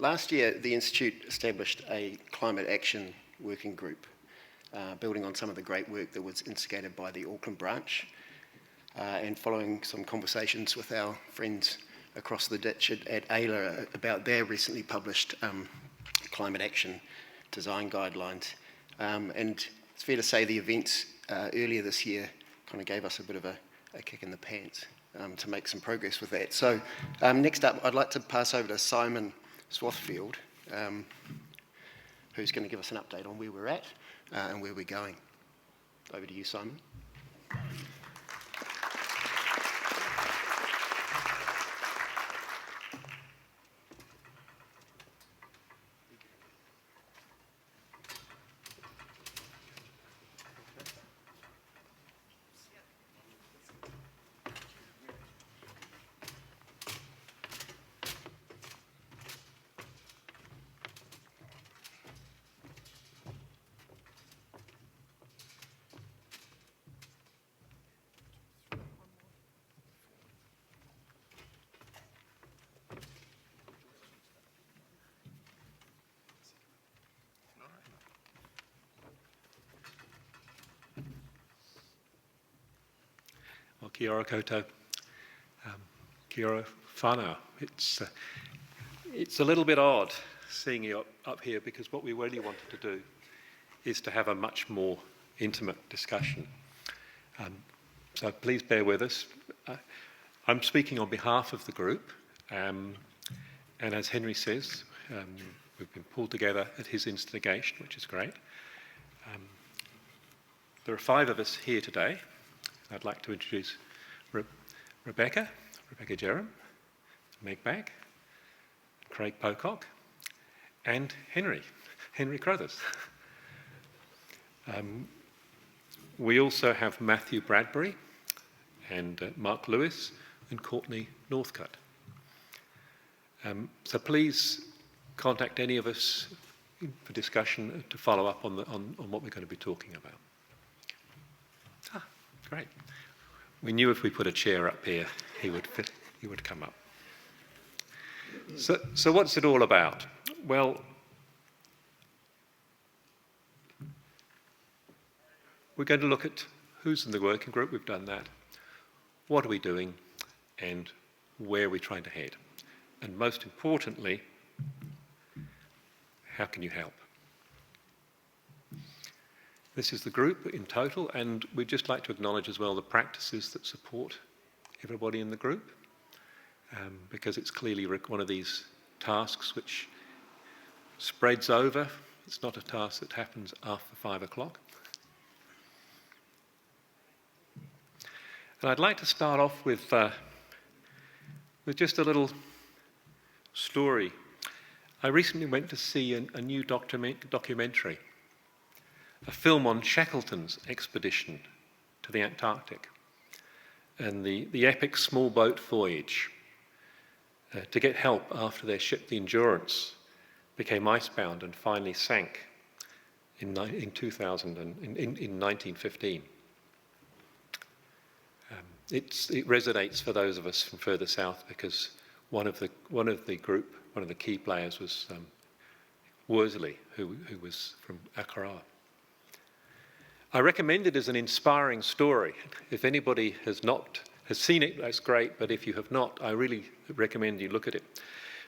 Last year, the Institute established a climate action working group, building on some of the great work that was instigated by the Auckland branch, and following some conversations with our friends across the ditch at NZILA about their recently published climate action design guidelines. And it's fair to say the events earlier this year kind of gave us a bit of a kick in the pants to make some progress with that. So next up, I'd like to pass over to Simon Swathfield, who's going to give us an update on where we're at and where we're going. Over to you, Simon. Well, kia ora koutou, kia ora whānau. It's a little bit odd seeing you up here because what we really wanted to do is to have a much more intimate discussion. So please bear with us. I'm speaking on behalf of the group, and as Henry says, we've been pulled together at his instigation, which is great. There are 5 of us here today. I'd like to introduce Rebecca Jerram, Meg Back, Craig Pocock, and Henry Crothers. We also have Matthew Bradbury and Mark Lewis and Courtney Northcutt. So please contact any of us for discussion to follow up on what we're going to be talking about. Great. We knew if we put a chair up here, he would come up. So what's it all about? Well, we're going to look at who's in the working group. We've done that. What are we doing, and where are we trying to head? And most importantly, how can you help? This is the group in total, and we'd just like to acknowledge as well the practices that support everybody in the group, because it's clearly one of these tasks which spreads over. It's not a task that happens after 5 o'clock. And I'd like to start off with just a little story. I recently went to see a new documentary, a film on Shackleton's expedition to the Antarctic and the epic small boat voyage to get help after their ship, the Endurance, became icebound and finally sank in 1915. It resonates for those of us from further south because one of the key players was Worsley, who was from Akara. I recommend it as an inspiring story. If anybody has seen it, that's great, but if you have not, I really recommend you look at it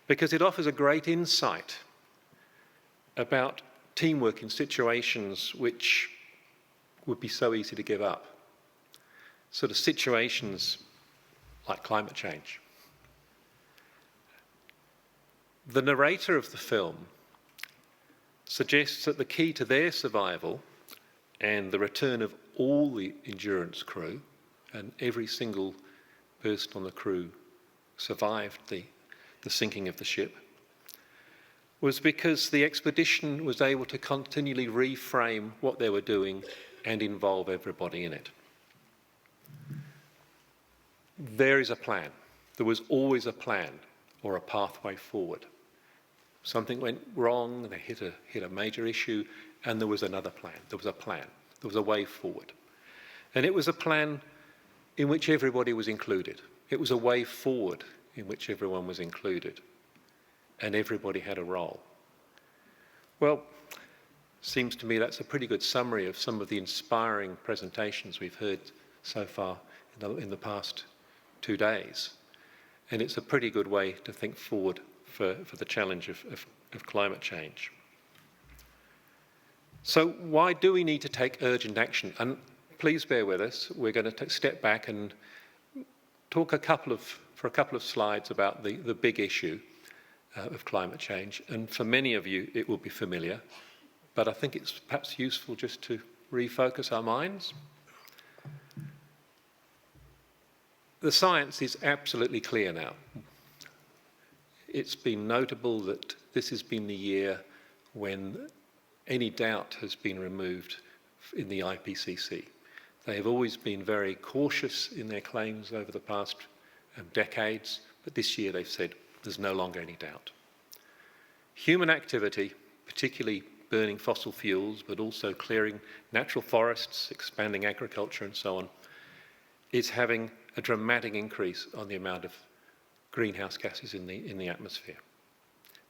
because it offers a great insight about teamwork in situations which would be so easy to give up. Sort of situations like climate change. The narrator of the film suggests that the key to their survival and the return of all the Endurance crew, and every single person on the crew survived the sinking of the ship, was because the expedition was able to continually reframe what they were doing and involve everybody in it. There is a plan. There was always a plan or a pathway forward. Something went wrong, they hit a major issue, and there was another plan. There was a plan. There was a way forward. And it was a plan in which everybody was included. It was a way forward in which everyone was included. and everybody had a role. Well, seems to me that's a pretty good summary of some of the inspiring presentations we've heard so far in the past 2 days. And it's a pretty good way to think forward for the challenge of climate change. So why do we need to take urgent action? And please bear with us. We're going to step back and talk for a couple of slides about the big issue of climate change. And for many of you, it will be familiar, but I think it's perhaps useful just to refocus our minds. The science is absolutely clear now. It's been notable that this has been the year when any doubt has been removed in the IPCC. They have always been very cautious in their claims over the past decades, but this year they've said there's no longer any doubt. Human activity, particularly burning fossil fuels, but also clearing natural forests, expanding agriculture and so on, is having a dramatic increase on the amount of greenhouse gases in the atmosphere,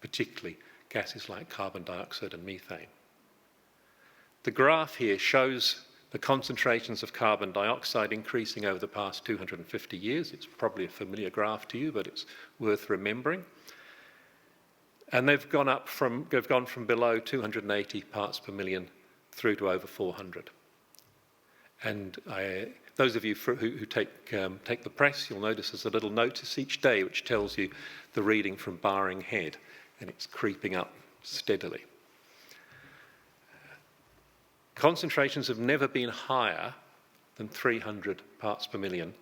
particularly gases like carbon dioxide and methane. The graph here shows the concentrations of carbon dioxide increasing over the past 250 years. It's probably a familiar graph to you, but it's worth remembering. And they've gone from below 280 parts per million through to over 400. And those of you who take the press, you'll notice there's a little notice each day which tells you the reading from Barring Head, and it's creeping up steadily. Concentrations have never been higher than 300 parts per million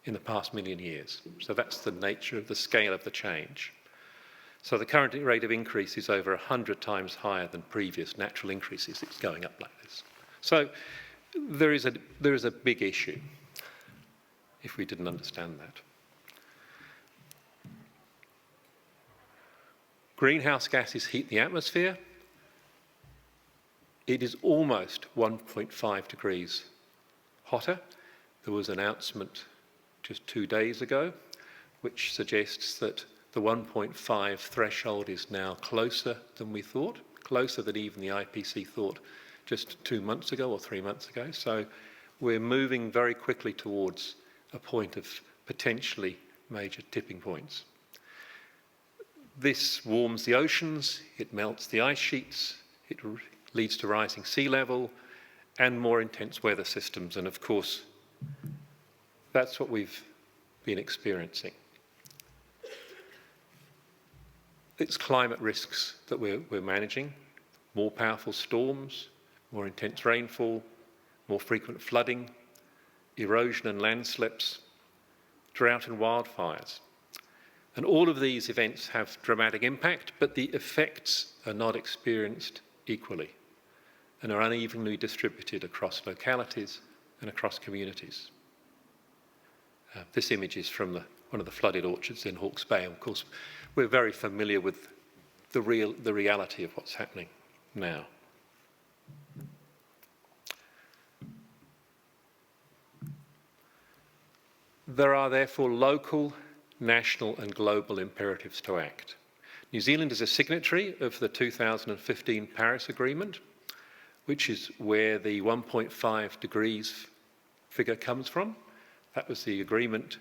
in the past million years. So that's the nature of the scale of the change. So the current rate of increase is over 100 times higher than previous natural increases. It's going up like this. So there is a big issue if we didn't understand that. Greenhouse gases heat the atmosphere. It is almost 1.5 degrees hotter. There was an announcement just 2 days ago which suggests that the 1.5 threshold is now closer than we thought, closer than even the IPCC thought just 2 months ago or 3 months ago. So we're moving very quickly towards a point of potentially major tipping points. This warms the oceans, it melts the ice sheets, it leads to rising sea level and more intense weather systems. And of course, that's what we've been experiencing. It's climate risks that we're managing, more powerful storms, more intense rainfall, more frequent flooding, erosion and landslips, drought and wildfires. And all of these events have dramatic impact, but the effects are not experienced equally and are unevenly distributed across localities and across communities. This image is from one of the flooded orchards in Hawke's Bay. Of course, we're very familiar with the reality of what's happening now. There are therefore local, national and global imperatives to act. New Zealand is a signatory of the 2015 Paris Agreement, which is where the 1.5 degrees figure comes from. That was the agreement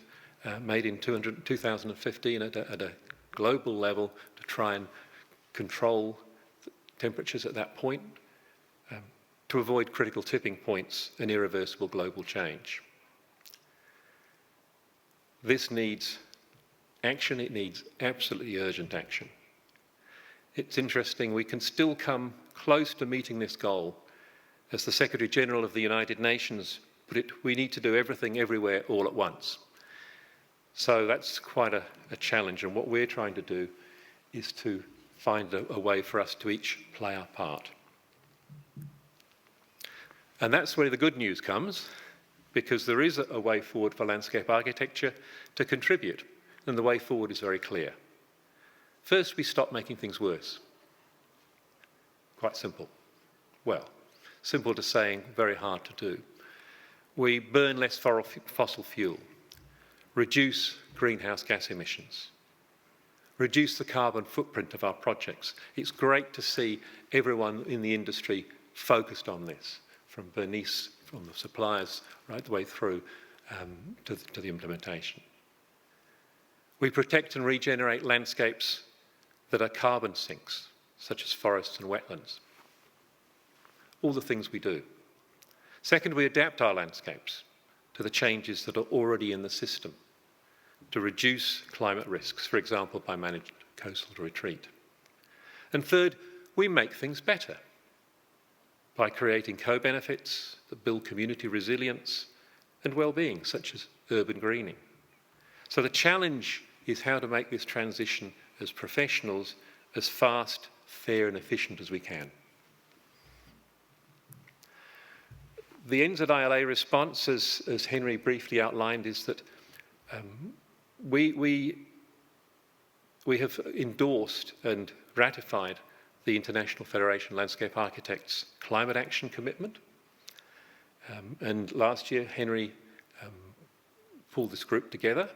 made in 2015 at a global level to try and control temperatures at that point to avoid critical tipping points and irreversible global change. This needs action. It needs absolutely urgent action. It's interesting, we can still come close to meeting this goal. As the Secretary General of the United Nations put it, we need to do everything everywhere all at once. So that's quite a challenge, and what we're trying to do is to find a way for us to each play our part. And that's where the good news comes, because there is a way forward for landscape architecture to contribute, and the way forward is very clear. First, we stop making things worse. Quite simple. Well, simple to saying, very hard to do. We burn less fossil fuel, reduce greenhouse gas emissions, reduce the carbon footprint of our projects. It's great to see everyone in the industry focused on this, from Bernice, from the suppliers, right the way through to the implementation. We protect and regenerate landscapes that are carbon sinks, such as forests and wetlands. All the things we do. Second, we adapt our landscapes to the changes that are already in the system to reduce climate risks, for example, by managed coastal retreat. And third, we make things better by creating co-benefits that build community resilience and well-being, such as urban greening. So the challenge is how to make this transition as professionals as fast, fair and efficient as we can. The NZILA response, as Henry briefly outlined, is that we have endorsed and ratified the International Federation of Landscape Architects' climate action commitment. And last year, Henry pulled this group together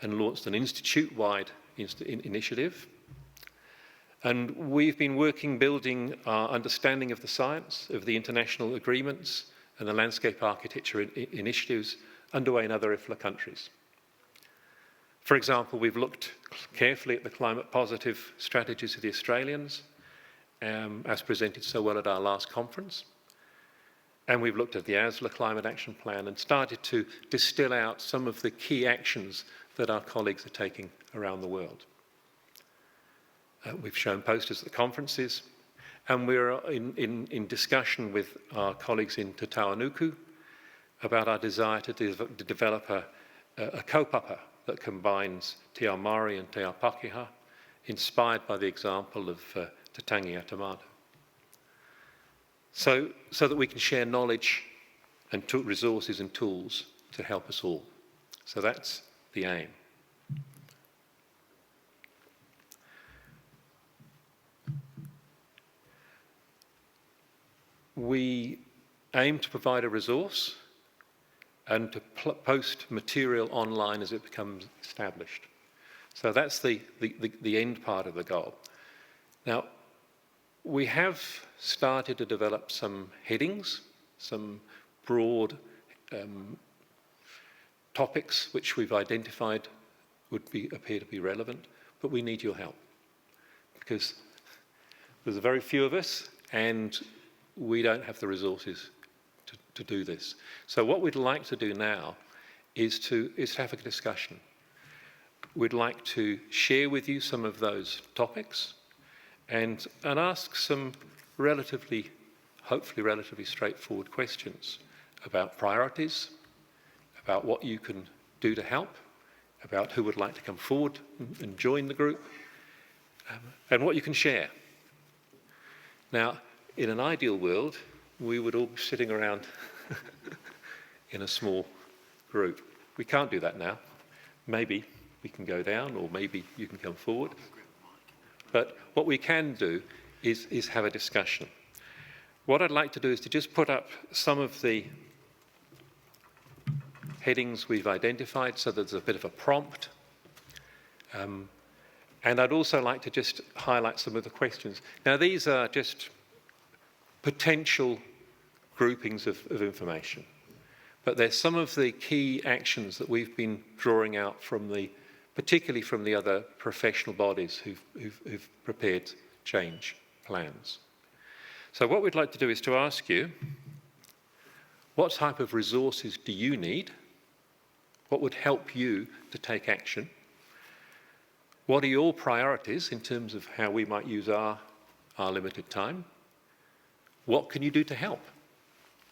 and launched an institute-wide initiative. And we've been building our understanding of the science, of the international agreements and the landscape architecture initiatives underway in other IFLA countries. For example, we've looked carefully at the climate positive strategies of the Australians, as presented so well at our last conference. And we've looked at the NZILA Climate Action Plan and started to distill out some of the key actions that our colleagues are taking around the world. We've shown posters at the conferences, and we're in discussion with our colleagues in Te Tawanuku about our desire to develop a kaupapa that combines Te Ao Māori and Te Ao Pākehā, inspired by the example of Te Tangi Atamata. So that we can share knowledge and resources and tools to help us all. So that's the aim. We aim to provide a resource and to post material online as it becomes established. So that's the end part of the goal. Now, we have started to develop some headings, some broad topics which we've identified would appear to be relevant, but we need your help because there's very few of us and we don't have the resources to do this. So what we'd like to do now is to have a discussion. We'd like to share with you some of those topics and ask some hopefully relatively straightforward questions about priorities, about what you can do to help, about who would like to come forward and join the group, and what you can share. Now, in an ideal world, we would all be sitting around in a small group. We can't do that now. Maybe we can go down, or maybe you can come forward. But what we can do is have a discussion. What I'd like to do is to just put up some of the headings we've identified so there's a bit of a prompt. And I'd also like to just highlight some of the questions. Now, these are just potential groupings of information, but there's some of the key actions that we've been drawing out particularly from the other professional bodies who've prepared change plans. So what we'd like to do is to ask you, what type of resources do you need? What would help you to take action? What are your priorities in terms of how we might use our limited time? What can you do to help?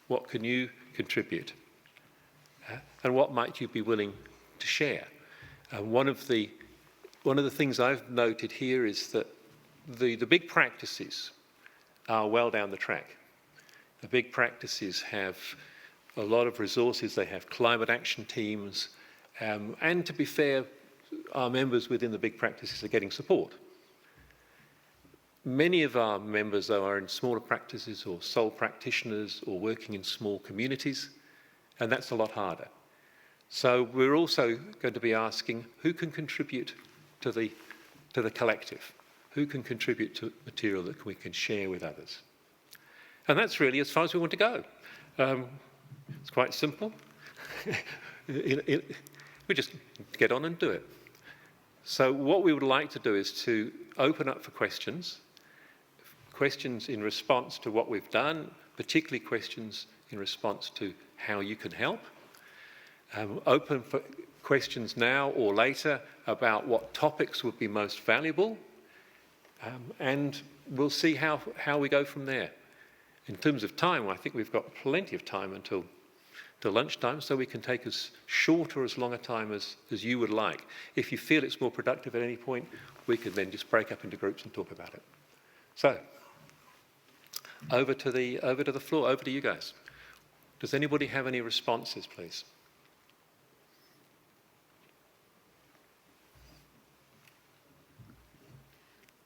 What can you contribute? And what might you be willing to share? One of the things I've noted here is that the big practices are well down the track. The big practices have a lot of resources. They have climate action teams. And to be fair, our members within the big practices are getting support. Many of our members, though, are in smaller practices or sole practitioners or working in small communities, and that's a lot harder. So we're also going to be asking who can contribute to the to the collective. Who can contribute to material that we can share with others? And that's really as far as we want to go. It's quite simple. We just get on and do it. So what we would like to do is to open up for questions in response to what we've done, particularly questions in response to how you can help. Open for questions now or later about what topics would be most valuable, and we'll see how we go from there. In terms of time, I think we've got plenty of time until lunchtime, so we can take as short or as long a time as you would like. If you feel it's more productive at any point, we can then just break up into groups and talk about it. So, over to the floor, over to you guys. Does anybody have any responses, please?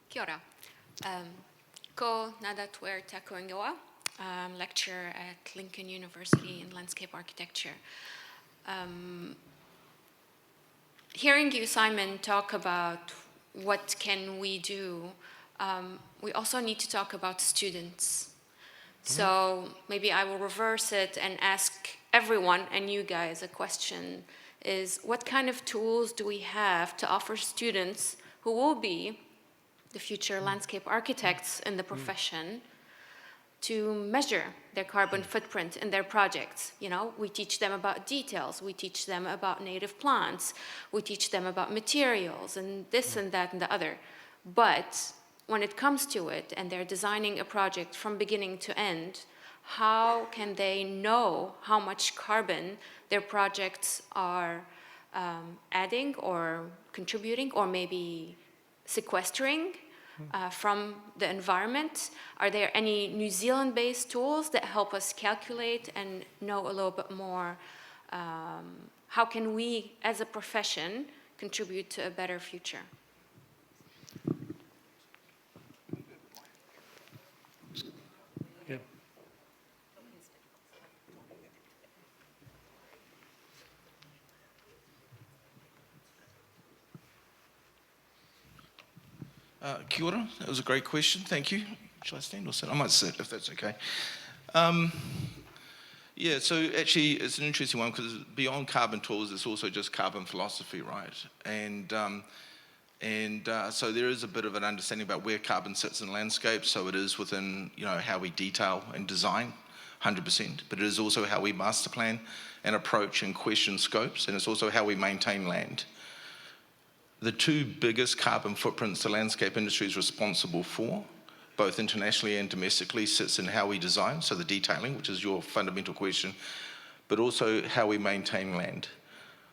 Kia ora. Ko Nadatwer Takuingoa, lecturer at Lincoln University in landscape architecture. Hearing you, Simon, talk about what can we do, we also need to talk about students. So maybe I will reverse it and ask everyone and you guys a question, is what kind of tools do we have to offer students who will be the future landscape architects in the profession to measure their carbon footprint in their projects? You know, we teach them about details, we teach them about native plants, we teach them about materials and this and that and the other. But when it comes to it and they're designing a project from beginning to end, how can they know how much carbon their projects are adding or contributing or maybe sequestering from the environment? Are there any New Zealand-based tools that help us calculate and know a little bit more? How can we, as a profession, contribute to a better future? Yeah. Kia ora. That was a great question. Thank you. Shall I stand or sit? I might sit if that's okay. Yeah, so actually it's an interesting one because beyond carbon tools, it's also just carbon philosophy, right? And so there is a bit of an understanding about where carbon sits in landscape. So it is within, you know, how we detail and design, 100%. But it is also how we master plan and approach and question scopes. And it's also how we maintain land. The two biggest carbon footprints the landscape industry is responsible for, both internationally and domestically, sits in how we design, so the detailing, which is your fundamental question, but also how we maintain land.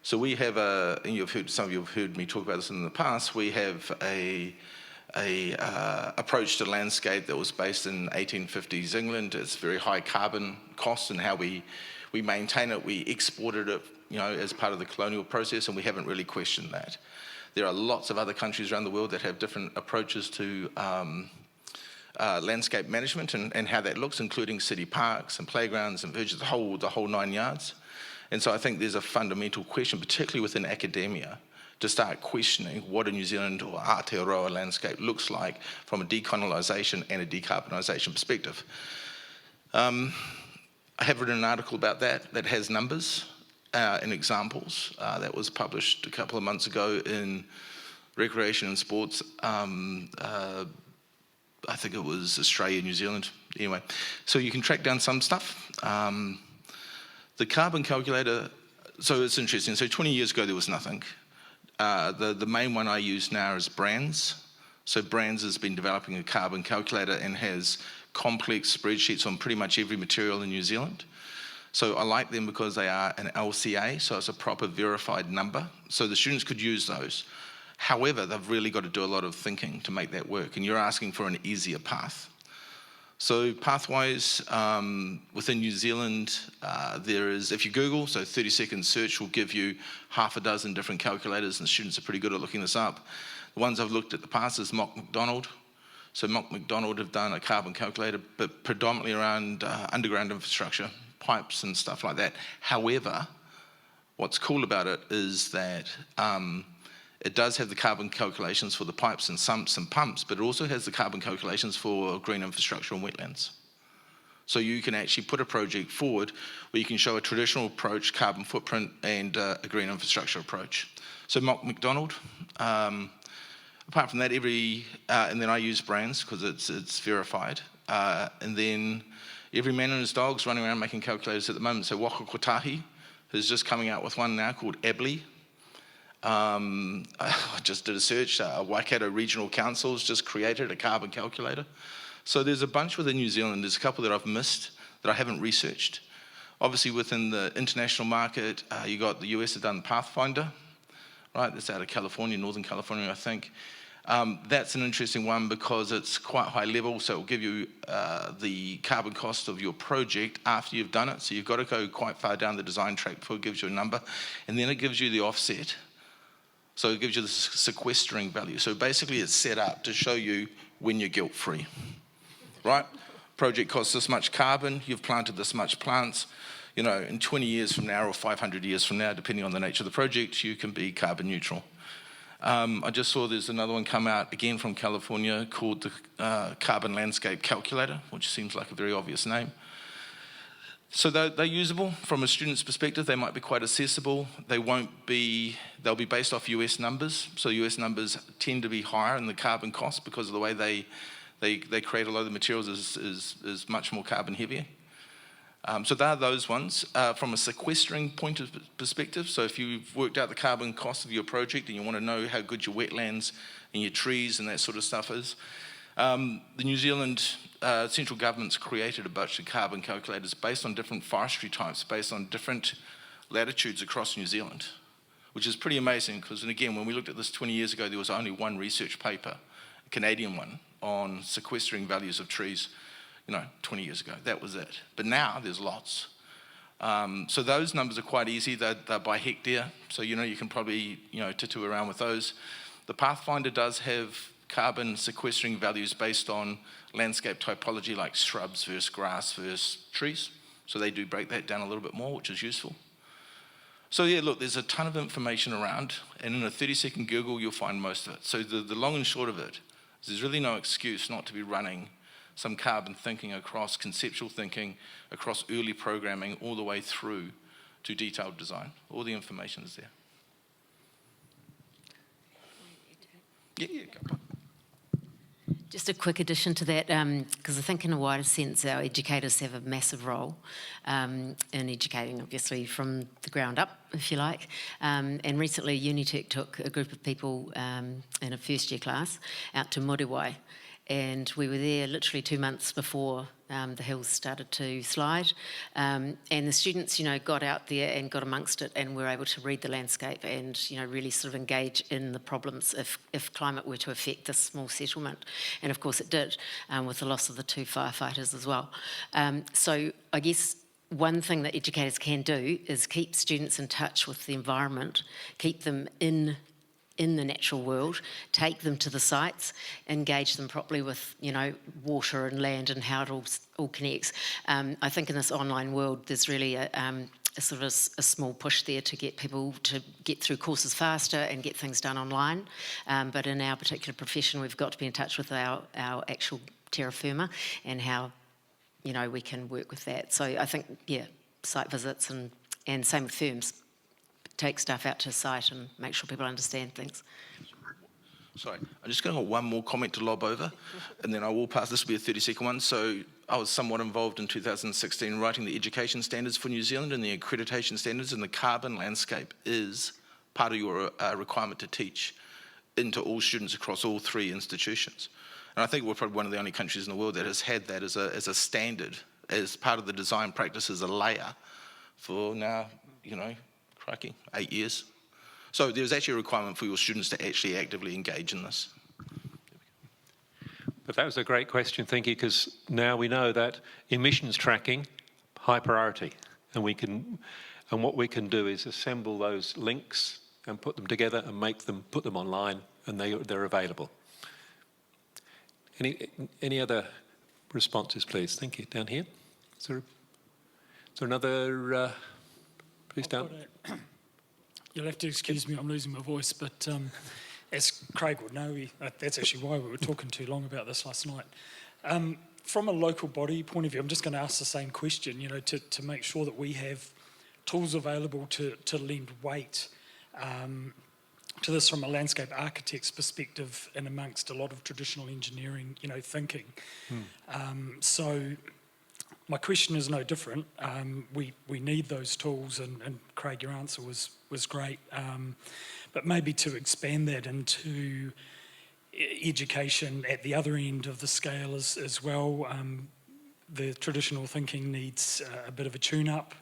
So we have and some of you have heard me talk about this in the past, we have a approach to landscape that was based in 1850s England. It's very high carbon costs and how we maintain it. We exported it, you know, as part of the colonial process, and we haven't really questioned that. There are lots of other countries around the world that have different approaches to landscape management and how that looks, including city parks and playgrounds and verges, the whole 9 yards. And so I think there's a fundamental question, particularly within academia, to start questioning what a New Zealand or Aotearoa landscape looks like from a decolonisation and a decarbonisation perspective. I have written an article about that has numbers and examples that was published a couple of months ago in Recreation and Sports. I think it was Australia, New Zealand. Anyway, so you can track down some stuff. The carbon calculator, so it's interesting. So 20 years ago, there was nothing. The main one I use now is Brands. So Brands has been developing a carbon calculator and has complex spreadsheets on pretty much every material in New Zealand. So I like them because they are an LCA, so it's a proper verified number. So the students could use those. However, they've really got to do a lot of thinking to make that work, and you're asking for an easier path. So pathways within New Zealand, there is, if you Google, so 30-second search will give you half a dozen different calculators, and students are pretty good at looking this up. The ones I've looked at the past is Mock McDonald. So Mock McDonald have done a carbon calculator, but predominantly around underground infrastructure, pipes and stuff like that. However, what's cool about it is that It does have the carbon calculations for the pipes and sumps and pumps, but it also has the carbon calculations for green infrastructure and wetlands. So you can actually put a project forward where you can show a traditional approach, carbon footprint, and a green infrastructure approach. So McDonald, apart from that, and then I use brands because it's verified, and then every man and his dog's running around making calculators at the moment. So Waka Kotahi is just coming out with one now called ABLI. I just did a search. Waikato Regional Council's just created a carbon calculator. So there's a bunch within New Zealand. There's a couple that I've missed that I haven't researched. Obviously, within the international market, you got the US have done Pathfinder, right? That's out of California, Northern California, I think. That's an interesting one because it's quite high level, so it will give you the carbon cost of your project after you've done it. So you've got to go quite far down the design track before it gives you a number, and then it gives you the offset. So it gives you the sequestering value. So basically, it's set up to show you when you're guilt-free, right? Project costs this much carbon. You've planted this much plants. You know, in 20 years from now or 500 years from now, depending on the nature of the project, you can be carbon neutral. I just saw there's another one come out again from California called the Carbon Landscape Calculator, which seems like a very obvious name. So they're usable from a student's perspective. They might be quite accessible. They'll be based off US numbers. So US numbers tend to be higher in the carbon cost because of the way they create a lot of the materials is much more carbon heavier. So there are those ones. From a sequestering point of perspective, so if you've worked out the carbon cost of your project and you want to know how good your wetlands and your trees and that sort of stuff is, the New Zealand central government's created a bunch of carbon calculators based on different forestry types, based on different latitudes across New Zealand, which is pretty amazing because, and again, when we looked at this 20 years ago, there was only one research paper, a Canadian one, on sequestering values of trees. 20 years ago, that was it. But now there's lots. So those numbers are quite easy. They're by hectare, so you can probably tattoo around with those. The Pathfinder does have carbon sequestering values based on landscape typology, like shrubs versus grass versus trees. So they do break that down a little bit more, which is useful. So yeah, look, there's a ton of information around, and in a 30-second Google, you'll find most of it. So the long and short of it is there's really no excuse not to be running some carbon thinking across conceptual thinking, across early programming, all the way through to detailed design. All the information is there. Yeah, go on. Just a quick addition to that, because I think in a wider sense our educators have a massive role in educating, obviously, from the ground up, if you like. And recently Unitec took a group of people in a first year class out to Moriwai. And we were there literally 2 months before the hills started to slide. And the students, got out there and got amongst it and were able to read the landscape and, really sort of engage in the problems if climate were to affect this small settlement. And of course it did, with the loss of the 2 firefighters as well. So I guess one thing that educators can do is keep students in touch with the environment, keep them in the natural world, take them to the sites, engage them properly with, water and land and how it all connects. I think in this online world, there's really a sort of a small push there to get people to get through courses faster and get things done online. But in our particular profession, we've got to be in touch with our actual terra firma and how, we can work with that. So I think, site visits and same with firms. Take stuff out to site and make sure people understand things. Sorry, I'm just going to have one more comment to lob over, and then I will pass. This will be a 30-second one. So I was somewhat involved in 2016 writing the education standards for New Zealand and the accreditation standards, and the carbon landscape is part of your requirement to teach into all students across all 3 institutions. And I think we're probably one of the only countries in the world that has had that as a standard, as part of the design practice, as a layer for now, crikey, 8 years. So there's actually a requirement for your students to actually actively engage in this. But that was a great question, thank you, because now we know that emissions tracking, high priority, and what we can do is assemble those links and put them together and put them online, and they're available. Any other responses, please? Thank you. Down here. Is there another? Please down. You'll have to excuse me, I'm losing my voice, but as Craig would know, that's actually why we were talking too long about this last night. From a local body point of view, I'm just going to ask the same question, you know, to make sure that we have tools available to lend weight to this from a landscape architect's perspective and amongst a lot of traditional engineering, you know, thinking. So my question is no different. We need those tools, and Craig, your answer was great. But maybe to expand that into education at the other end of the scale as well. The traditional thinking needs a bit of a tune-up.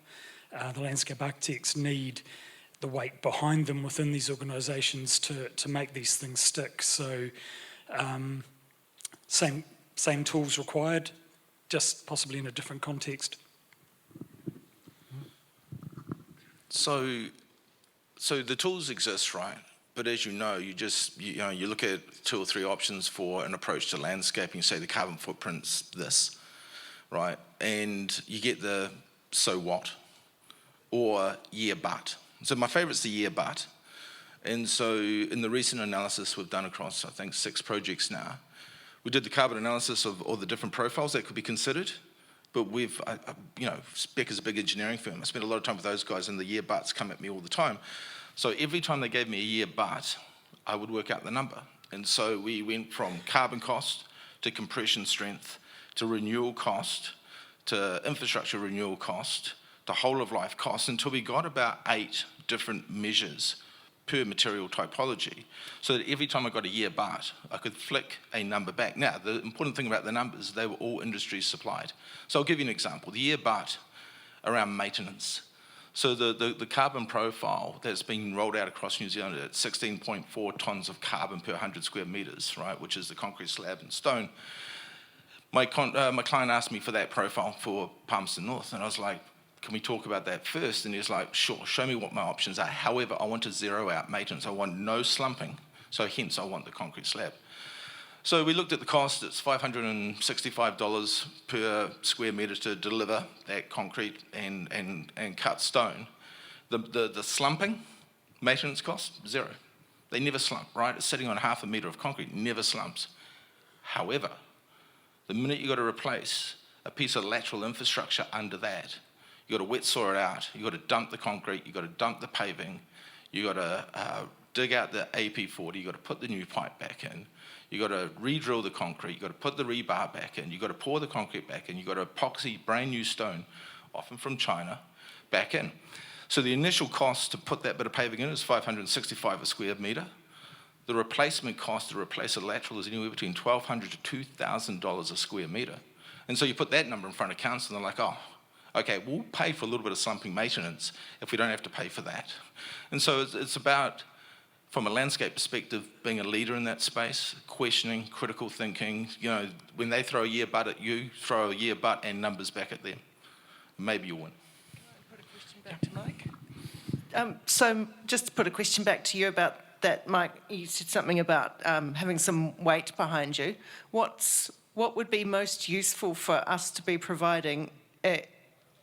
The landscape architects need the weight behind them within these organisations to make these things stick. So same tools required, just possibly in a different context. So the tools exist, right? But as you know, you look at 2 or 3 options for an approach to landscaping. You say the carbon footprint's this, right? And you get the so what or yeah but. So my favourite's the yeah but. And so in the recent analysis we've done across, I think, 6 projects now, we did the carbon analysis of all the different profiles that could be considered. But Spec is a big engineering firm. I spent a lot of time with those guys, and the yeah buts come at me all the time. So every time they gave me a yeah but, I would work out the number. And so we went from carbon cost to compression strength to renewal cost to infrastructure renewal cost to whole of life cost until we got about 8 different measures per material typology, so that every time I got a yeah but, I could flick a number back. Now, the important thing about the numbers, they were all industry supplied. So I'll give you an example. The yeah but around maintenance. So the carbon profile that's been rolled out across New Zealand at 16.4 tonnes of carbon per 100 square metres, right, which is the concrete slab and stone. My client asked me for that profile for Palmerston North, and I was like, can we talk about that first? And he was like, sure, show me what my options are. However, I want to zero out maintenance. I want no slumping, so hence I want the concrete slab. So we looked at the cost. It's $565 per square metre to deliver that concrete and cut stone. The slumping, maintenance cost, 0. They never slump, right? It's sitting on half a metre of concrete, never slumps. However, the minute you've got to replace a piece of lateral infrastructure under that, you've got to wet saw it out, you've got to dump the concrete, you've got to dump the paving, you've got to dig out the AP40, you've got to put the new pipe back in, you've got to re-drill the concrete, you've got to put the rebar back in, you've got to pour the concrete back in, you've got to epoxy brand new stone, often from China, back in. So the initial cost to put that bit of paving in is $565 a square metre. The replacement cost to replace a lateral is anywhere between $1,200 to $2,000 a square metre. And so you put that number in front of council and they're like, oh, okay, we'll pay for a little bit of slumping maintenance if we don't have to pay for that. And so it's about, from a landscape perspective, being a leader in that space, questioning, critical thinking. You know, when they throw a yeah but at you, throw a yeah but and numbers back at them. Maybe you'll win. Can I put a question back to Mike? So just to put a question back to you about that, Mike, you said something about having some weight behind you. What would be most useful for us to be providing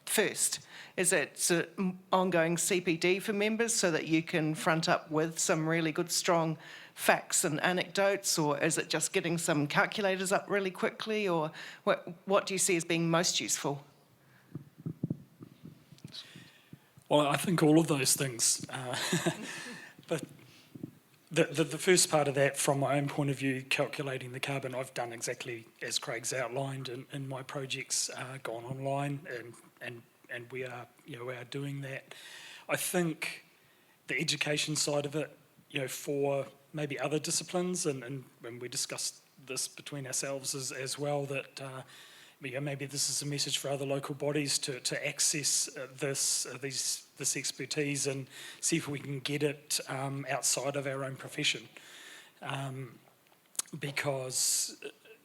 first? Is it sort of ongoing CPD for members so that you can front up with some really good, strong facts and anecdotes, or is it just getting some calculators up really quickly, or what do you see as being most useful? Well, I think all of those things. But the first part of that, from my own point of view, calculating the carbon, I've done exactly as Craig's outlined in my projects, gone online, and we are doing that. I think the education side of it, for maybe other disciplines, and we discussed this between ourselves as well, that maybe this is a message for other local bodies to access this expertise and see if we can get it outside of our own profession, because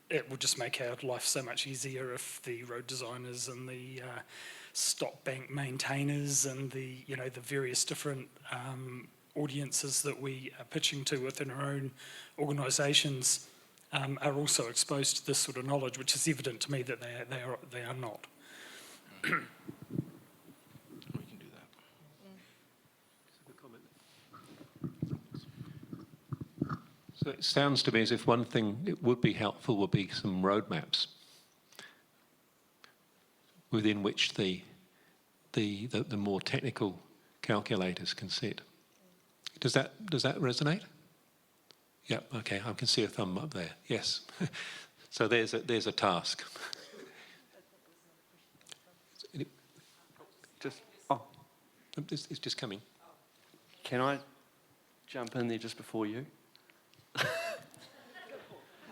it will just make our life so much easier if the road designers and the stop bank maintainers and the various different audiences that we are pitching to within our own organisations are also exposed to this sort of knowledge, which is evident to me that they are not. We can do that. Good comment. So it sounds to me as if one thing it would be helpful would be some roadmaps within which the more technical calculators can sit. Does that resonate? Yeah. Okay. I can see a thumb up there. Yes. So there's a task. It's just coming. Can I jump in there just before you?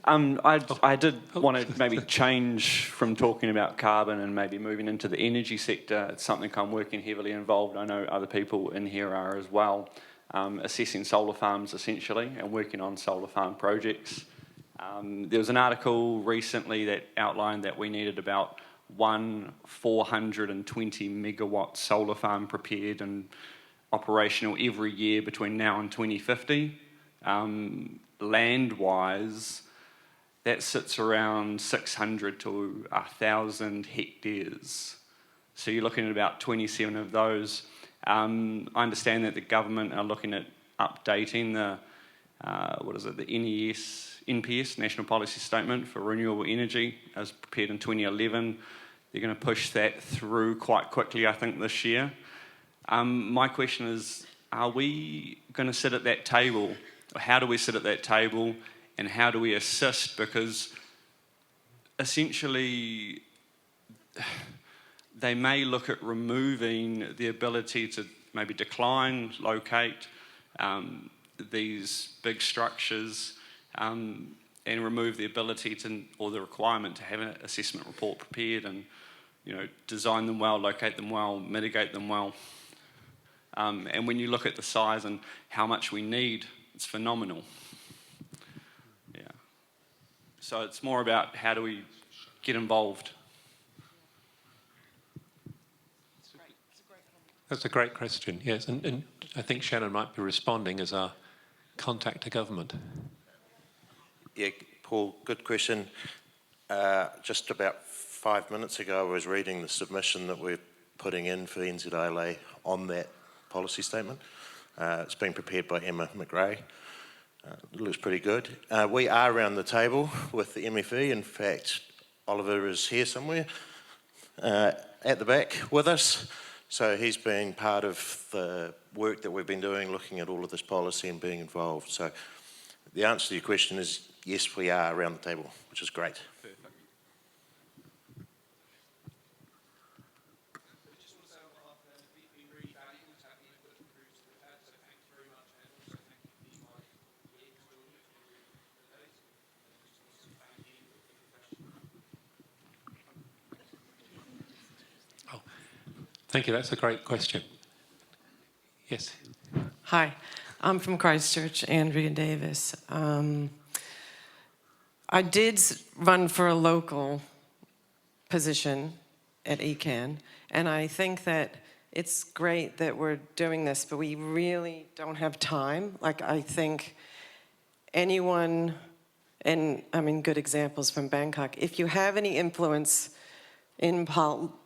I did want to maybe change from talking about carbon and maybe moving into the energy sector. It's something I'm working heavily involved. I know other people in here are as well, assessing solar farms essentially and working on solar farm projects. There was an article recently that outlined that we needed about one 420 megawatt solar farm prepared and operational every year between now and 2050. Land-wise, that sits around 600 to 1,000 hectares. So you're looking at about 27 of those. I understand that the government are looking at updating the NPS, National Policy Statement for Renewable Energy, as prepared in 2011. They're going to push that through quite quickly, I think, this year. My question is, are we going to sit at that table? Or how do we sit at that table, and how do we assist? Because essentially, they may look at removing the ability to maybe decline, locate these big structures, and remove the ability to, or the requirement to have an assessment report prepared and, design them well, locate them well, mitigate them well. And when you look at the size and how much we need, it's phenomenal. Yeah. So it's more about how do we get involved. That's a great question, yes. And I think Shannon might be responding as our contact to government. Yeah, Paul, good question. Just about 5 minutes ago, I was reading the submission that we're putting in for NZILA on that policy statement. It's been prepared by Emma McRae. It looks pretty good. We are around the table with the MFE. In fact, Oliver is here somewhere at the back with us. So he's been part of the work that we've been doing, looking at all of this policy and being involved. So the answer to your question is yes, we are around the table, which is great. Thank you, that's a great question. Yes. Hi, I'm from Christchurch, Andrea Davis. I did run for a local position at ECAN, and I think that it's great that we're doing this, but we really don't have time. Like, I think anyone, and I mean good examples from Bangkok, if you have any influence in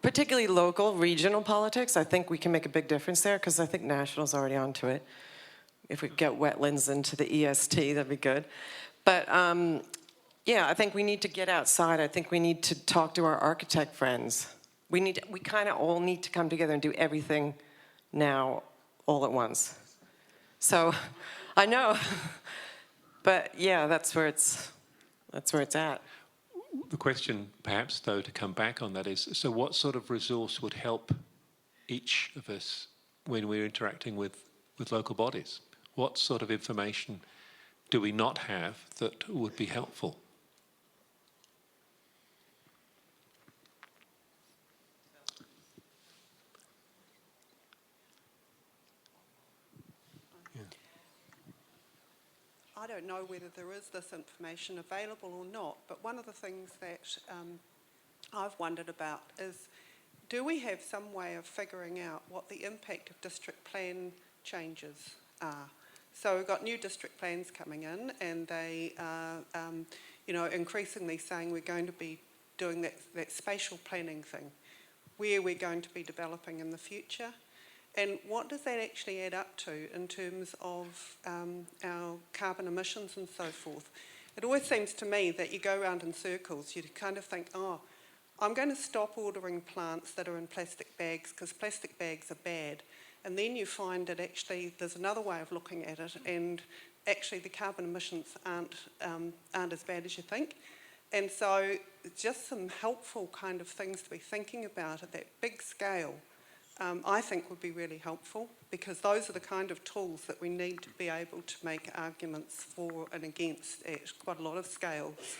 particularly local, regional politics, I think we can make a big difference there, because I think national's already onto it. If we get wetlands into the EST, that'd be good. But yeah, I think we need to get outside. I think we need to talk to our architect friends. We kind of all need to come together and do everything now, all at once. So, I know, but yeah, that's where it's at. The question, perhaps, though, to come back on that is, so what sort of resource would help each of us when we're interacting with local bodies? What sort of information do we not have that would be helpful? I don't know whether there is this information available or not, but one of the things that I've wondered about is, do we have some way of figuring out what the impact of district plan changes are? So we've got new district plans coming in, and they are, increasingly saying we're going to be doing that spatial planning thing, where we're going to be developing in the future. And what does that actually add up to in terms of our carbon emissions and so forth? It always seems to me that you go around in circles, you kind of think, oh, I'm going to stop ordering plants that are in plastic bags because plastic bags are bad. And then you find that actually there's another way of looking at it, and actually the carbon emissions aren't as bad as you think. And so just some helpful kind of things to be thinking about at that big scale, I think would be really helpful, because those are the kind of tools that we need to be able to make arguments for and against at quite a lot of scales.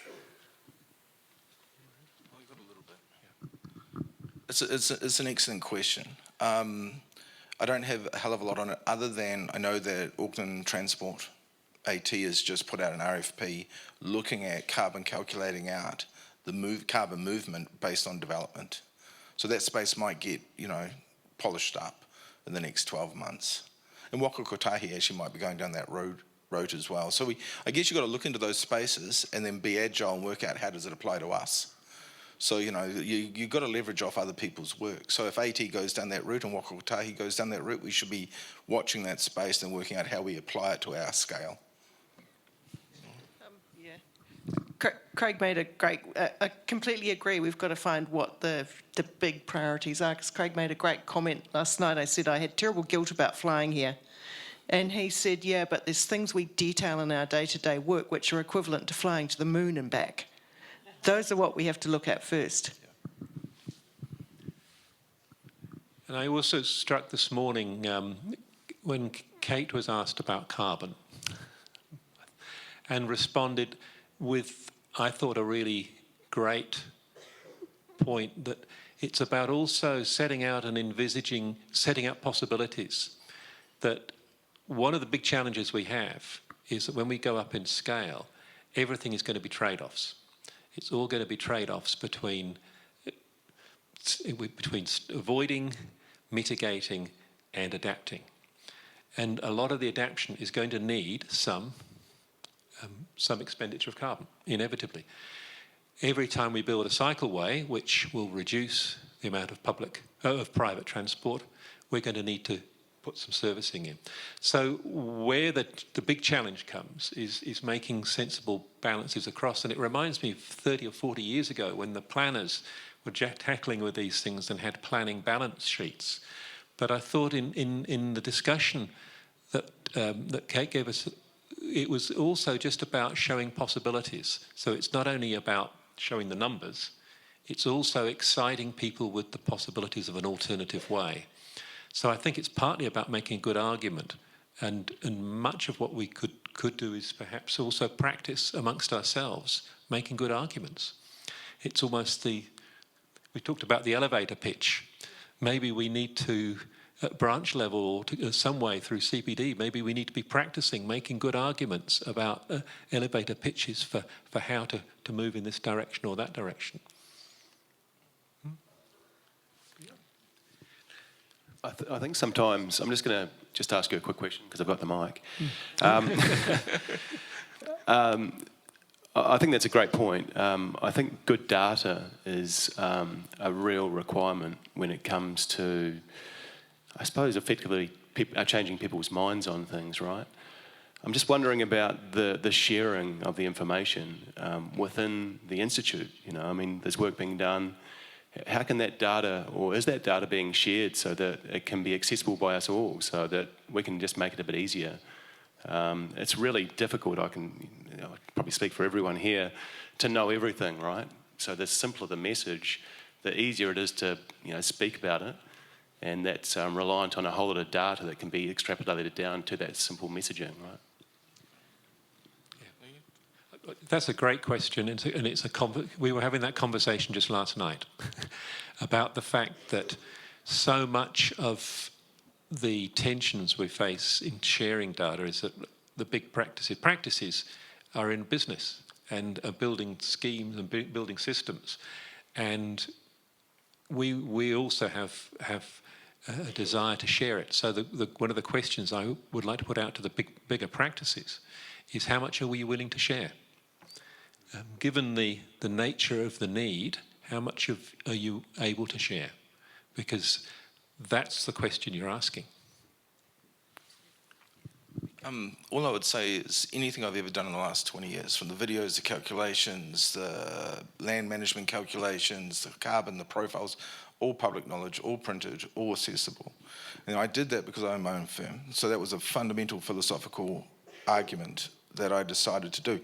It's an excellent question. I don't have a hell of a lot on it, other than I know that Auckland Transport AT has just put out an RFP looking at calculating out the carbon movement based on development. So that space might get, polished up in the next 12 months. And Waka Kotahi actually might be going down that road as well. So I guess you've got to look into those spaces and then be agile and work out how does it apply to us. So, you've got to leverage off other people's work. So if AT goes down that route and Waka Kotahi goes down that route, we should be watching that space and working out how we apply it to our scale. Craig made a great, I completely agree, we've got to find what the big priorities are, because Craig made a great comment last night. I said I had terrible guilt about flying here. And he said, yeah, but there's things we detail in our day-to-day work which are equivalent to flying to the moon and back. Those are what we have to look at first. And I also struck this morning when Kate was asked about carbon and responded with, I thought, a really great point, that it's about also setting out and setting up possibilities. That one of the big challenges we have is that when we go up in scale, everything is going to be trade-offs. It's all going to be trade-offs between avoiding, mitigating, and adapting. And a lot of the adaptation is going to need some expenditure of carbon, inevitably. Every time we build a cycleway, which will reduce the amount of private transport, we're going to need to put some servicing in. So where the big challenge comes is making sensible balances across. And it reminds me of 30 or 40 years ago when the planners were tackling with these things and had planning balance sheets. But I thought in the discussion that Kate gave us, it was also just about showing possibilities. So it's not only about showing the numbers, it's also exciting people with the possibilities of an alternative way. So I think it's partly about making a good argument, and much of what we could do is perhaps also practice amongst ourselves, making good arguments. It's almost we talked about the elevator pitch. Maybe we need to, at branch level or some way through CPD, maybe we need to be practicing making good arguments about elevator pitches for how to move in this direction or that direction. I think sometimes, I'm just going to ask you a quick question because I've got the mic. I think that's a great point. I think good data is a real requirement when it comes to, I suppose, effectively changing people's minds on things, right? I'm just wondering about the sharing of the information within the Institute. There's work being done. How can that data, or is that data being shared so that it can be accessible by us all, so that we can just make it a bit easier? It's really difficult, I can probably speak for everyone here, to know everything, right? So the simpler the message, the easier it is to speak about it, and that's reliant on a whole lot of data that can be extrapolated down to that simple messaging, right? That's a great question, and we were having that conversation just last night about the fact that so much of the tensions we face in sharing data is that the big practices are in business and are building schemes and building systems, and we also have a desire to share it. So one of the questions I would like to put out to the bigger practices is, how much are we willing to share? Given the nature of the need, how much are you able to share? Because That's the question you're asking. All I would say is anything I've ever done in the last 20 years, from the videos, the calculations, the land management calculations, the carbon, the profiles, all public knowledge, all printed, all accessible. And I did that because I own my own firm. So that was a fundamental philosophical argument that I decided to do.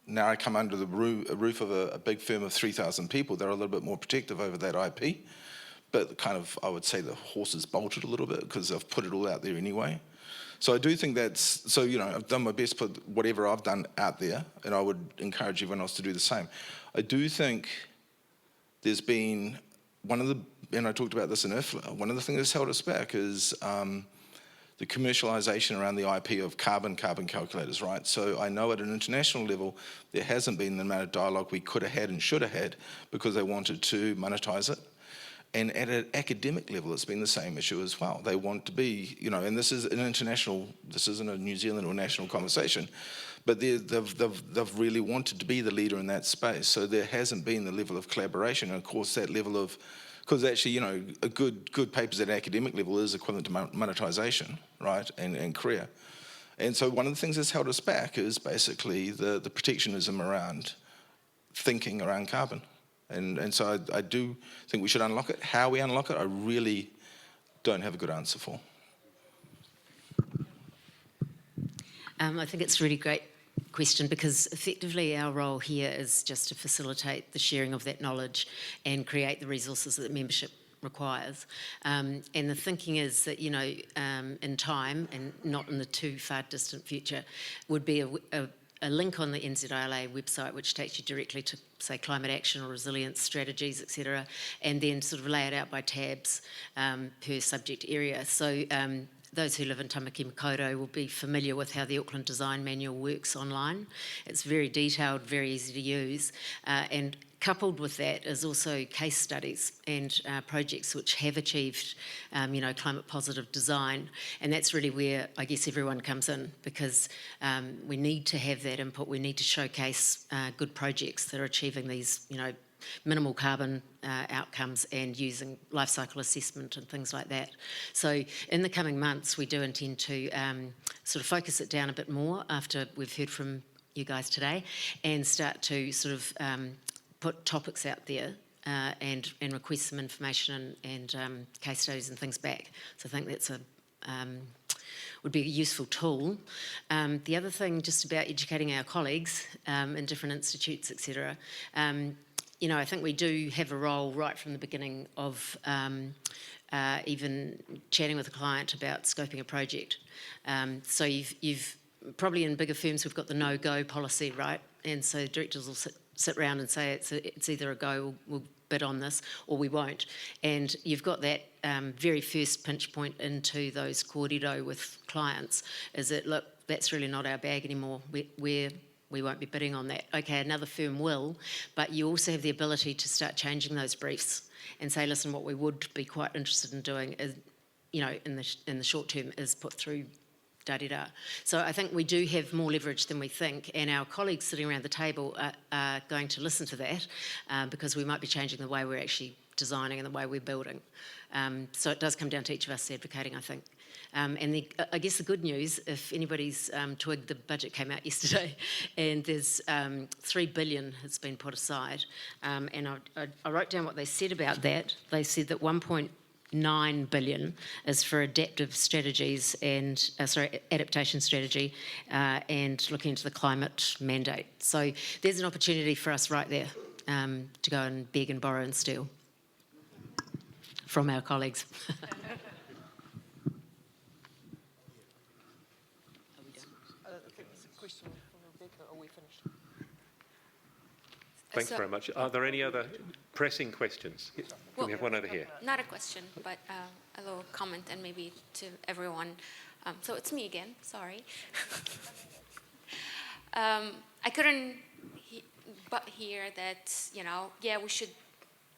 Now I come under the roof of a big firm of 3,000 people. They're a little bit more protective over that IP. But kind of, I would say the horse is bolted a little bit because I've put it all out there anyway. So I do think that's, so, you know, I've done my best to put whatever I've done out there, and I would encourage everyone else to do the same. I do think there's been one of the, and I talked about this in IFLA, one of the things that's held us back is the commercialisation around the IP of carbon calculators, right? So I know at an international level, there hasn't been the amount of dialogue we could have had and should have had because they wanted to monetise it. And at an academic level, it's been the same issue as well. They want to be, you know, and this is an international, this isn't a New Zealand or national conversation, but they've really wanted to be the leader in that space. So there hasn't been the level of collaboration. And of course, that level of, because actually, you know, a good papers at an academic level is equivalent to monetisation, right, and career. And so one of the things that's held us back is basically the protectionism around thinking around carbon. And so I do think we should unlock it. How we unlock it, I really don't have a good answer for. I think it's a really great question because effectively our role here is just to facilitate the sharing of that knowledge and create the resources that membership requires. And the thinking is that, you know, in time and not in the too far distant future would be a link on the NZILA website which takes you directly to, say, climate action or resilience strategies, etc., and then sort of lay it out by tabs per subject area. So those who live in Tamaki Makaurau will be familiar with how the Auckland Design Manual works online. It's very detailed, very easy to use, and coupled with that is also case studies and projects which have achieved, you know, climate positive design, and that's really where I guess everyone comes in because we need to have that input. We need to showcase good projects that are achieving these, you know, minimal carbon outcomes and using life cycle assessment and things like that. So in the coming months, we do intend to sort of focus it down a bit more after we've heard from you guys today and start to sort of put topics out there and request some information and case studies and things back. So I think that's would be a useful tool. The other thing, just about educating our colleagues in different institutes, etc. You know, I think we do have a role right from the beginning of even chatting with a client about scoping a project. So you've probably in bigger firms we've got the no-go policy, right? And so directors will sit around and say it's either a go, we'll bid on this, or we won't. And you've got that very first pinch point into those kōrero with clients, is that, look, that's really not our bag anymore. We won't be bidding on that. Okay, another firm will, but you also have the ability to start changing those briefs and say, listen, what we would be quite interested in doing is, you know, in the short term is put through da-da-da. So I think we do have more leverage than we think, and our colleagues sitting around the table are going to listen to that because we might be changing the way we're actually designing and the way we're building. So it does come down to each of us advocating, I think. And I guess the good news, if anybody's twigged, the budget came out yesterday, and there's 3 billion has been put aside. And I wrote down what they said about that. They said that 1.9 billion is for adaptive strategies and adaptation strategy and looking into the climate mandate. So there's an opportunity for us right there to go and beg and borrow and steal from our colleagues. Thanks very much. Are there any other pressing questions? Well, we have one over here. Not a question, but a little comment and maybe to everyone. So it's me again, sorry. I couldn't but hear that, you know, yeah,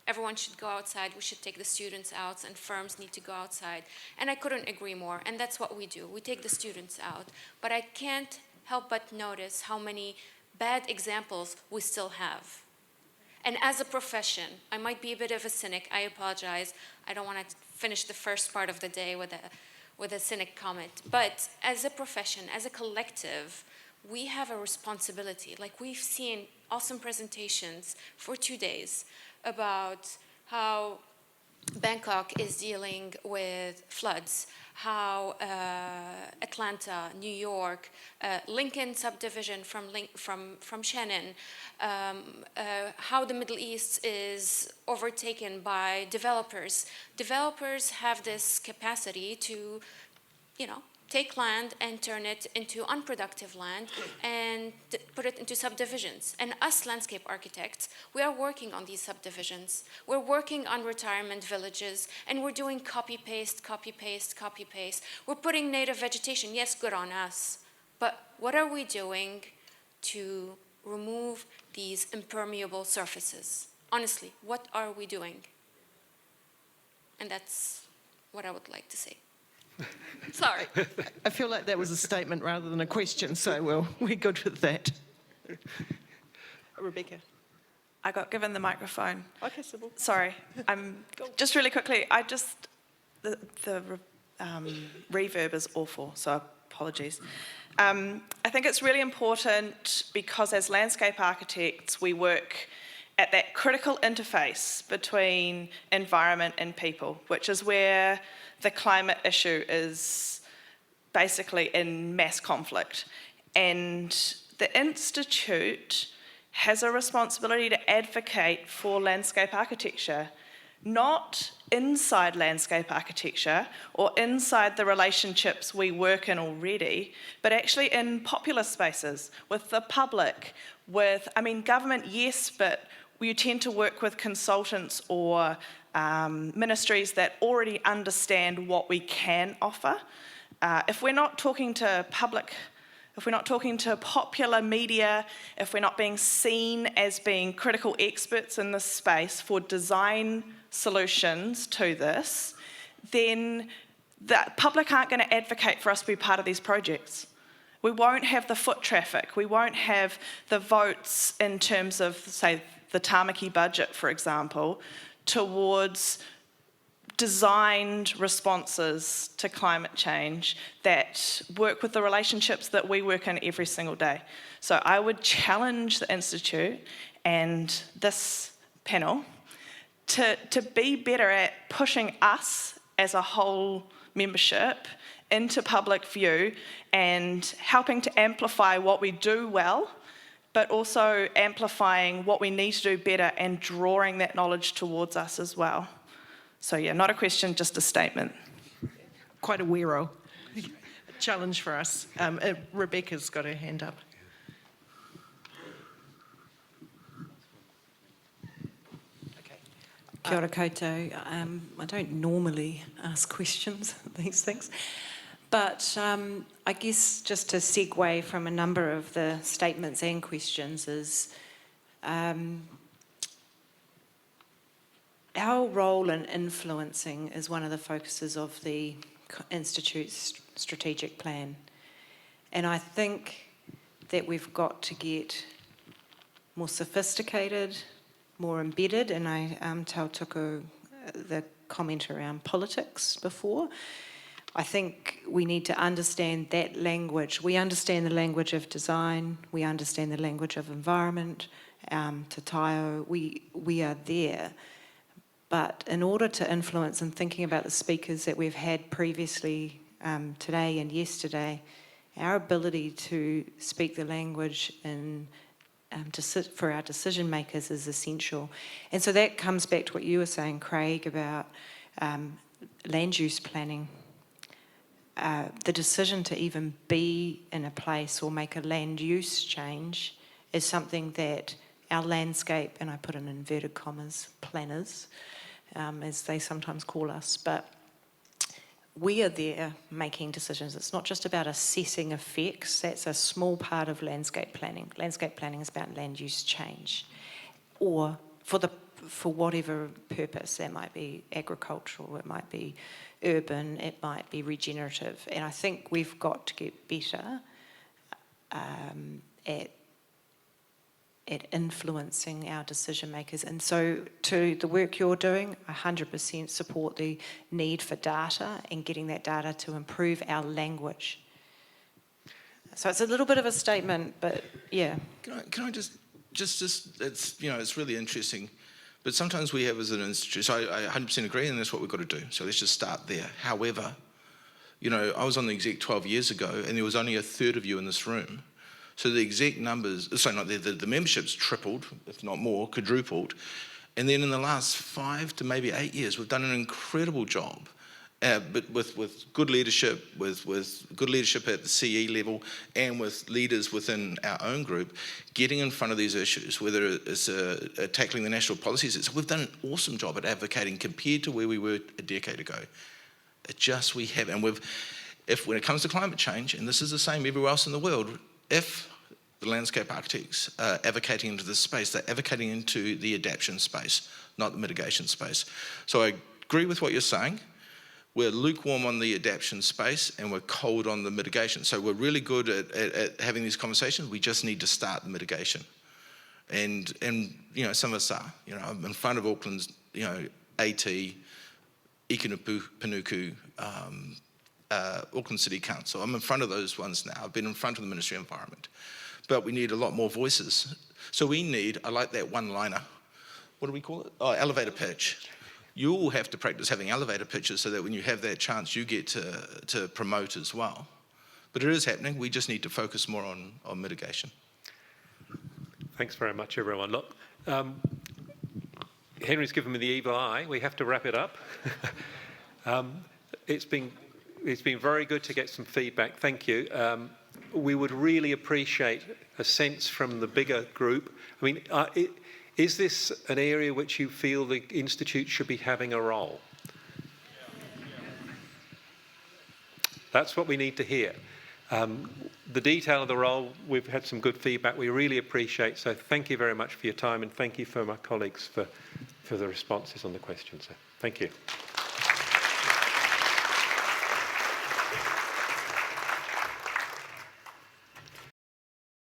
everyone should go outside, we should take the students out, and firms need to go outside. And I couldn't agree more, and that's what we do. We take the students out. But I can't help but notice how many bad examples we still have. And as a profession, I might be a bit of a cynic, I apologize. I don't want to finish the first part of the day with a cynic comment. But as a profession, as a collective, we have a responsibility. Like, we've seen awesome presentations for 2 days about how Bangkok is dealing with floods, how Atlanta, New York, Lincoln subdivision from Shannon, how the Middle East is overtaken by developers. Developers have this capacity to, take land and turn it into unproductive land and put it into subdivisions. And us landscape architects, we are working on these subdivisions. We're working on retirement villages, and we're doing copy-paste, copy-paste, copy-paste. We're putting native vegetation. Yes, good on us. But what are we doing to remove these impermeable surfaces? Honestly, what are we doing? And that's what I would like to say. Sorry. I feel like that was a statement rather than a question, so we're good with that. Rebecca. I got given the microphone. Okay, Sybil. Sorry, just really quickly. The reverb is awful, so apologies. I think it's really important because as landscape architects, we work at that critical interface between environment and people, which is where the climate issue is basically in mass conflict. And the Institute has a responsibility to advocate for landscape architecture, not inside landscape architecture or inside the relationships we work in already, but actually in popular spaces, with the public, government, yes, but you tend to work with consultants or ministries that already understand what we can offer. If we're not talking to public, if we're not talking to popular media, if we're not being seen as being critical experts in this space for design solutions to this, then the public aren't going to advocate for us to be part of these projects. We won't have the foot traffic. We won't have the votes in terms of, say, the Tāmaki budget, for example, towards designed responses to climate change that work with the relationships that we work in every single day. So I would challenge the Institute and this panel to be better at pushing us as a whole membership into public view and helping to amplify what we do well, but also amplifying what we need to do better and drawing that knowledge towards us as well. So yeah, not a question, just a statement. Quite a weiro. A challenge for us. Rebecca's got her hand up. Kia ora koutou. I don't normally ask questions, these things. But I guess just to segue from a number of the statements and questions is our role in influencing is one of the focuses of the Institute's strategic plan. And I think that we've got to get more sophisticated, more embedded, and I took the comment around politics before. I think we need to understand that language. We understand the language of design, we understand the language of environment, te taio, we are there. But in order to influence, and thinking about the speakers that we've had previously today and yesterday, our ability to speak the language in for our decision makers is essential. And so that comes back to what you were saying, Craig, about land use planning. The decision to even be in a place or make a land use change is something that our landscape, and I put in inverted commas, planners, as they sometimes call us, but we are there making decisions. It's not just about assessing effects. That's a small part of landscape planning. Landscape planning is about land use change, or for whatever purpose. That might be agricultural, it might be urban, it might be regenerative. And I think we've got to get better at at influencing our decision makers. And so to the work you're doing, I 100% support the need for data and getting that data to improve our language. So it's a little bit of a statement, but yeah. Can I just it's, it's really interesting, but sometimes we have as an institute, so I 100% agree, and that's what we've got to do. So let's just start there. However, I was on the exec 12 years ago, and there was only a third of you in this room. So the exec numbers, the membership's tripled, if not more, quadrupled. And then in the last 5 to maybe 8 years, we've done an incredible job, but with good leadership, with good leadership at the CE level, and with leaders within our own group, getting in front of these issues, whether it's tackling the national policies. So we've done an awesome job at advocating compared to where we were a decade ago. We have, and when it comes to climate change, and this is the same everywhere else in the world, if the landscape architects are advocating into this space, they're advocating into the adaptation space, not the mitigation space. So I agree with what you're saying. We're lukewarm on the adaptation space and we're cold on the mitigation. So we're really good at having these conversations. We just need to start the mitigation. And some of us are. I'm in front of Auckland's, AT, Panuku, Auckland City Council. I'm in front of those ones now. I've been in front of the Ministry of Environment. But we need a lot more voices. So we need, I like that one-liner. What do we call it? Oh, elevator pitch. You all have to practice having elevator pitches so that when you have that chance, you get to promote as well. But it is happening. We just need to focus more on mitigation. Thanks very much, everyone. Look, Henry's given me the evil eye. We have to wrap it up. It's been very good to get some feedback. Thank you. We would really appreciate a sense from the bigger group. I mean, is this an area which you feel the Institute should be having a role? That's what we need to hear. The detail of the role, we've had some good feedback we really appreciate. So thank you very much for your time, and thank you for my colleagues for the responses on the questions. So thank you.